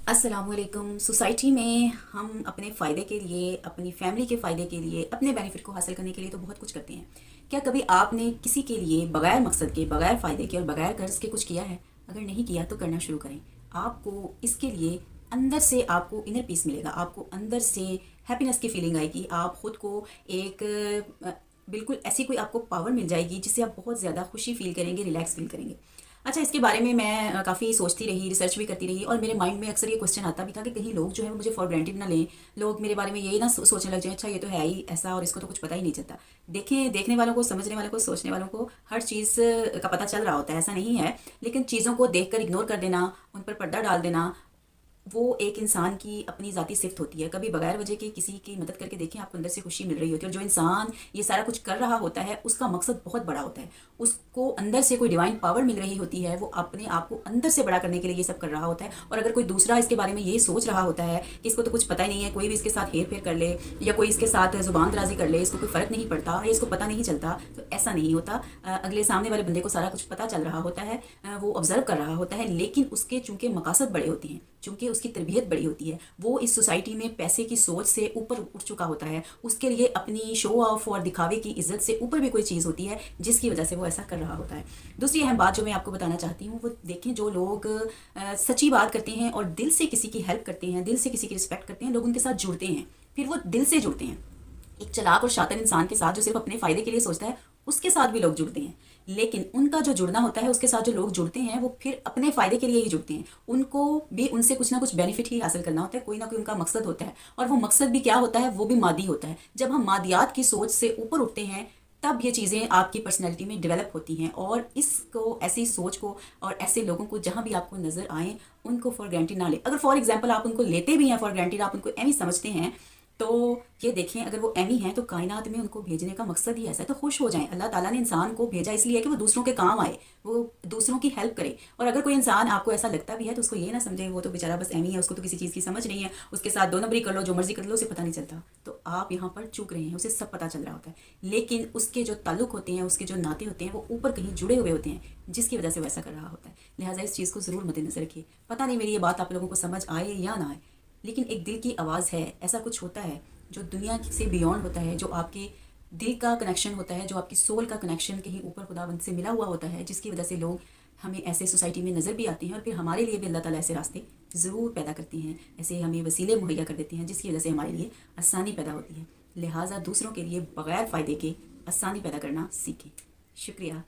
अस्सलाम वालेकुम। सोसाइटी में हम अपने फ़ायदे के लिए, अपनी फैमिली के फ़ायदे के लिए, अपने बेनिफिट को हासिल करने के लिए तो बहुत कुछ करते हैं। क्या कभी आपने किसी के लिए बगैर मकसद के, बगैर फ़ायदे के और बगैर कर्ज़ के कुछ किया है? अगर नहीं किया तो करना शुरू करें। आपको इसके लिए अंदर से आपको इनर पीस मिलेगा, आपको अंदर से हैप्पीनेस की फीलिंग आएगी। आप ख़ुद को एक बिल्कुल ऐसी कोई आपको पावर मिल जाएगी जिससे आप बहुत ज़्यादा खुशी फ़ील करेंगे, रिलैक्स फ़ील करेंगे। अच्छा, इसके बारे में मैं काफ़ी सोचती रही, रिसर्च भी करती रही और मेरे माइंड में अक्सर ये क्वेश्चन आता भी था कि कहीं लोग जो है वो मुझे फॉर ग्रांटेड ना लें, लोग मेरे बारे में यही ना सोचने लग जाएं, अच्छा ये तो है ही ऐसा और इसको तो कुछ पता ही नहीं चलता। देखें, देखने वालों को, समझने वालों को, सोचने वालों को हर चीज़ का पता चल रहा होता है, ऐसा नहीं है। लेकिन चीज़ों को देख कर इग्नोर कर देना, उन पर पर्दा डाल देना, वो एक इंसान की अपनी ज़ाती सिफ़्त होती है। कभी बगैर वजह के किसी की मदद करके देखें, आपको अंदर से खुशी मिल रही होती है। और जो इंसान ये सारा कुछ कर रहा होता है उसका मकसद बहुत बड़ा होता है, उसको अंदर से कोई डिवाइन पावर मिल रही होती है, वो अपने आप को अंदर से बड़ा करने के लिए ये सब कर रहा होता है। और अगर कोई दूसरा इसके बारे में ये सोच रहा होता है कि इसको तो कुछ पता ही नहीं है, कोई भी इसके साथ हेर फेर कर ले या कोई इसके साथ ज़ुबान दराजी कर ले, इसको कोई फ़र्क नहीं पड़ता या इसको पता नहीं चलता, तो ऐसा नहीं होता। अगले सामने वाले बंदे को सारा कुछ पता चल रहा होता है, वो ऑब्जर्व कर रहा होता है, लेकिन उसके चूंकि मकासद बड़े होते हैं, चूंकि उसकी तरबियत बड़ी होती है, वो इस सोसाइटी में पैसे की सोच से ऊपर उठ चुका होता है। उसके लिए अपनी शो ऑफ और दिखावे की इज्जत से ऊपर भी कोई चीज़ होती है जिसकी वजह से वो ऐसा कर रहा होता है। दूसरी अहम बात जो मैं आपको बताना चाहती हूँ, वो देखें, जो लोग सच्ची बात करते हैं और दिल से किसी की हेल्प करते हैं, दिल से किसी की रिस्पेक्ट करते हैं, लोग उनके साथ जुड़ते हैं, फिर वो दिल से जुड़ते हैं। एक चालाक और शातिर इंसान के साथ जो सिर्फ अपने फ़ायदे के लिए सोचता है, उसके साथ भी लोग जुड़ते हैं। लेकिन उनका जो जुड़ना होता है, उसके साथ जो लोग जुड़ते हैं, वो फिर अपने फ़ायदे के लिए ही जुड़ते हैं। उनको भी उनसे कुछ ना कुछ बेनिफिट ही हासिल करना होता है, कोई ना कोई उनका मकसद होता है। और वो मकसद भी क्या होता है? वो भी मादी होता है। जब हम मादियात की सोच से ऊपर उठते हैं, तब ये चीज़ें आपकी पर्सनैलिटी में डेवलप होती हैं। और इसको, ऐसी सोच को और ऐसे लोगों को जहाँ भी आपको नज़र आएँ, उनको फॉर ग्रांटेड ना लें। अगर फॉर एग्जांपल आप उनको लेते भी हैं फॉर ग्रांटेड, आप उनको एमी समझते हैं, तो ये देखें, अगर वो एमी हैं तो कायनात में उनको भेजने का मकसद ही ऐसा है, तो खुश हो जाएं। अल्लाह ताला ने इंसान को भेजा इसलिए कि वो दूसरों के काम आए, वो दूसरों की हेल्प करे। और अगर कोई इंसान आपको ऐसा लगता भी है तो उसको ये ना समझे वो तो बेचारा बस एमी है, उसको तो किसी चीज़ की समझ नहीं है, उसके साथ दो नंबरी कर लो, जो मर्जी कर लो, उसे पता नहीं चलता। तो आप यहाँ पर चूक रहे हैं, उसे सब पता चल रहा होता है, लेकिन उसके जो ताल्लुक होते हैं, उसके जो नाते होते हैं, वो ऊपर कहीं जुड़े हुए होते हैं, जिसकी वजह से वो ऐसा कर रहा होता है। लिहाजा इस चीज़ को ज़रूर मद्देनजर रखिए। पता नहीं मेरी ये बात आप लोगों को समझ आए या ना आए, लेकिन एक दिल की आवाज़ है, ऐसा कुछ होता है जो दुनिया से बियॉन्ड होता है, जो आपके दिल का कनेक्शन होता है, जो आपकी सोल का कनेक्शन कहीं ऊपर खुदावंद से मिला हुआ होता है, जिसकी वजह से लोग हमें ऐसे सोसाइटी में नज़र भी आते हैं और फिर हमारे लिए भी अल्लाह ताला ऐसे रास्ते ज़रूर पैदा करते हैं, ऐसे हमें वसीले मुहैया कर देते हैं, जिसकी वजह से हमारे लिए आसानी पैदा होती है। लिहाजा दूसरों के लिए बग़ैर फ़ायदे के आसानी पैदा करना सीखें। शुक्रिया।